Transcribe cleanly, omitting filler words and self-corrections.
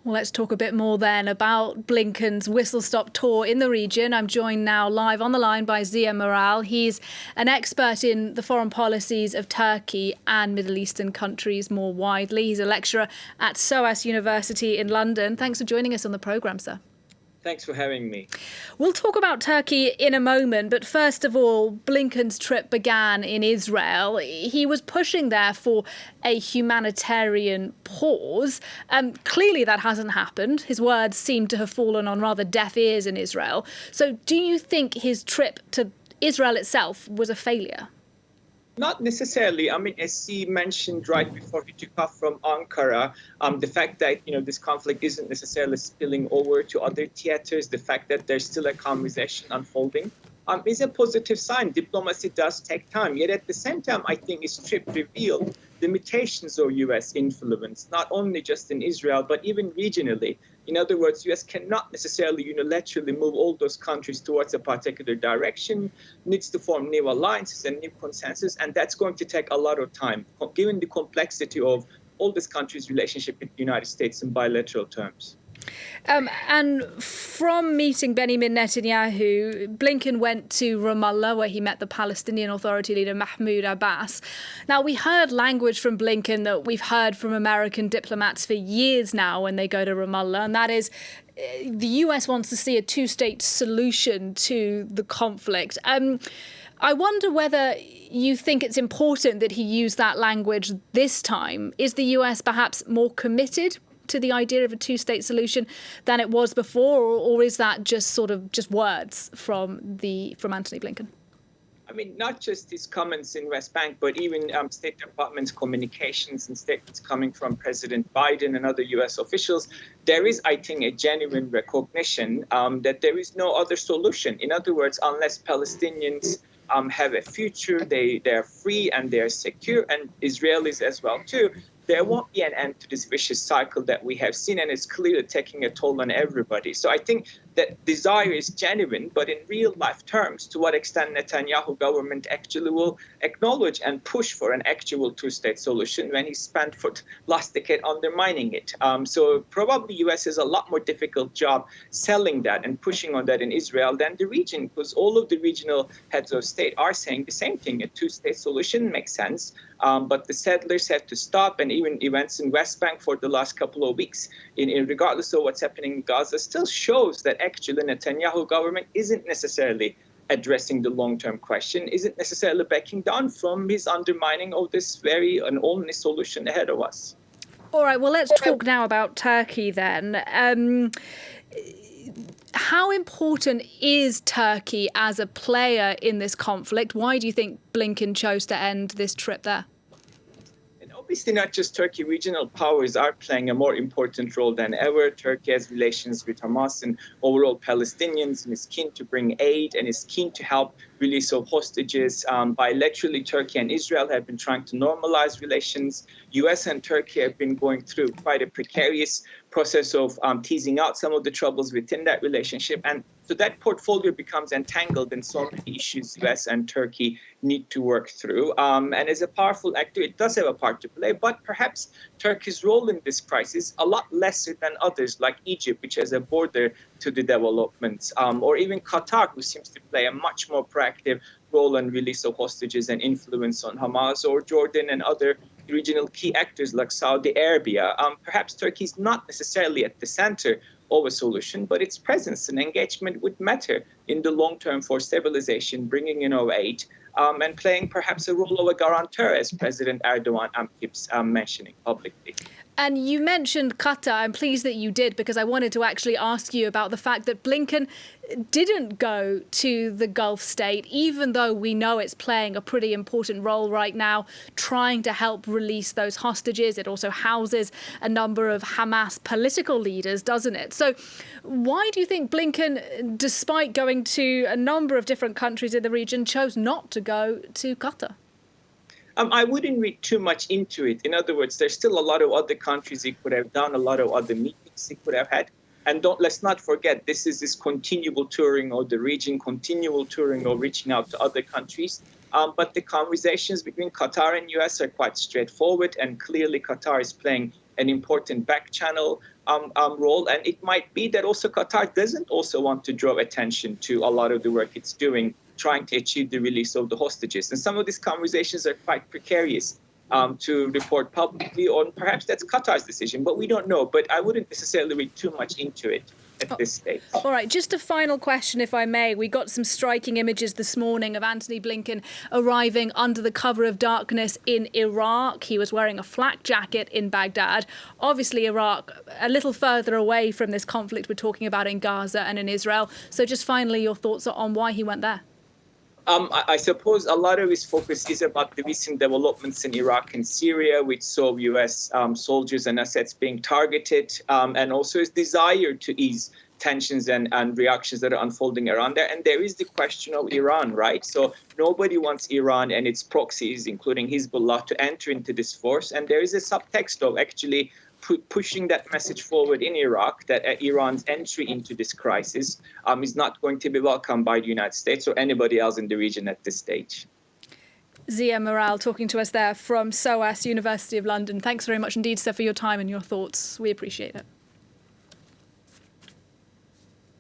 Well, let's talk a bit more then about Blinken's whistle-stop tour in the region. I'm joined now live on the line by Ziya Meral. He's an expert in the foreign policies of Turkey and Middle Eastern countries more widely. He's a lecturer at SOAS University in London. Thanks for joining us on the programme, sir. Thanks for having me. We'll talk about Turkey in a moment, but first of all, Blinken's trip began in Israel. He was pushing there for a humanitarian pause. Clearly that hasn't happened. His words seem to have fallen on rather deaf ears in Israel. So do you think his trip to Israel itself was a failure? Not necessarily. I mean, as he mentioned right before he took off from Ankara, the fact that, this conflict isn't necessarily spilling over to other theaters, the fact that there's still a conversation unfolding, is a positive sign. Diplomacy does take time. Yet at the same time, I think his trip revealed limitations of U.S. influence, not only just in Israel, but even regionally. In other words, U.S. cannot necessarily unilaterally move all those countries towards a particular direction, needs to form new alliances and new consensus, and that's going to take a lot of time, given the complexity of all these countries' relationship with the United States in bilateral terms. And from meeting Benjamin Netanyahu, Blinken went to Ramallah, where he met the Palestinian Authority leader Mahmoud Abbas. Now, we heard language from Blinken that we've heard from American diplomats for years now when they go to Ramallah, and that is the US wants to see a two-state solution to the conflict. I wonder whether you think it's important that he used that language this time. Is the US perhaps more committed to the idea of a two-state solution than it was before, or is that just words from Antony Blinken? I mean, not just his comments in West Bank, but even State Department's communications and statements coming from President Biden and other U.S. officials. There is, I think, a genuine recognition that there is no other solution. In other words, unless Palestinians have a future, they are free and they are secure, and Israelis as well too, there won't be an end to this vicious cycle that we have seen, and it's clearly taking a toll on everybody. So I think that desire is genuine, but in real life terms, to what extent Netanyahu government actually will acknowledge and push for an actual two-state solution when he spent for the last decade undermining it. So probably U.S. has a lot more difficult job selling that and pushing on that in Israel than the region, because all of the regional heads of state are saying the same thing. A two-state solution makes sense, but the settlers have to stop, and even events in West Bank for the last couple of weeks, regardless of what's happening in Gaza, still shows that actually Netanyahu government isn't necessarily addressing the long-term question, isn't necessarily backing down from his undermining of this very and only solution ahead of us. All right, well, let's talk now about Turkey then. How important is Turkey as a player in this conflict? Why do you think Blinken chose to end this trip there? Obviously, not just Turkey, regional powers are playing a more important role than ever. Turkey has relations with Hamas and overall Palestinians and is keen to bring aid and is keen to help release of hostages. Bilaterally, Turkey and Israel have been trying to normalize relations. US and Turkey have been going through quite a precarious process of teasing out some of the troubles within that relationship. And so that portfolio becomes entangled in so many issues US and Turkey need to work through. And as a powerful actor, it does have a part to play, but perhaps Turkey's role in this crisis a lot lesser than others like Egypt, which has a border to the developments, or even Qatar, who seems to play a much more proactive role in release of hostages and influence on Hamas, or Jordan and other regional key actors like Saudi Arabia. Perhaps Turkey is not necessarily at the center of a solution, but its presence and engagement would matter in the long term for stabilization, bringing in aid, and playing perhaps a role of a guarantor, as President Erdogan keeps mentioning publicly. And you mentioned Qatar. I'm pleased that you did, because I wanted to actually ask you about the fact that Blinken didn't go to the Gulf state, even though we know it's playing a pretty important role right now, trying to help release those hostages. It also houses a number of Hamas political leaders, doesn't it? So why do you think Blinken, despite going to a number of different countries in the region, chose not to go to Qatar? I wouldn't read too much into it. In other words, there's still a lot of other countries he could have done, a lot of other meetings he could have had. And let's not forget, this is this continual touring of the region, continual touring or reaching out to other countries. But the conversations between Qatar and US are quite straightforward, and clearly Qatar is playing an important back channel. role. And it might be that also Qatar doesn't also want to draw attention to a lot of the work it's doing, trying to achieve the release of the hostages. And some of these conversations are quite precarious to report publicly, or perhaps that's Qatar's decision, but we don't know. But I wouldn't necessarily read too much into it at this stage. All right, just a final question, if I may. We got some striking images this morning of Antony Blinken arriving under the cover of darkness in Iraq. He was wearing a flak jacket in Baghdad. Obviously, Iraq, a little further away from this conflict we're talking about in Gaza and in Israel. So just finally, your thoughts on why he went there? I suppose a lot of his focus is about the recent developments in Iraq and Syria, which saw U.S. soldiers and assets being targeted, and also his desire to ease tensions and reactions that are unfolding around there. And there is the question of Iran, right? So nobody wants Iran and its proxies, including Hezbollah, to enter into this force. And there is a subtext of actually pushing that message forward in Iraq, that Iran's entry into this crisis is not going to be welcomed by the United States or anybody else in the region at this stage. Ziya Meral talking to us there from SOAS University of London. Thanks very much indeed, sir, for your time and your thoughts. We appreciate it.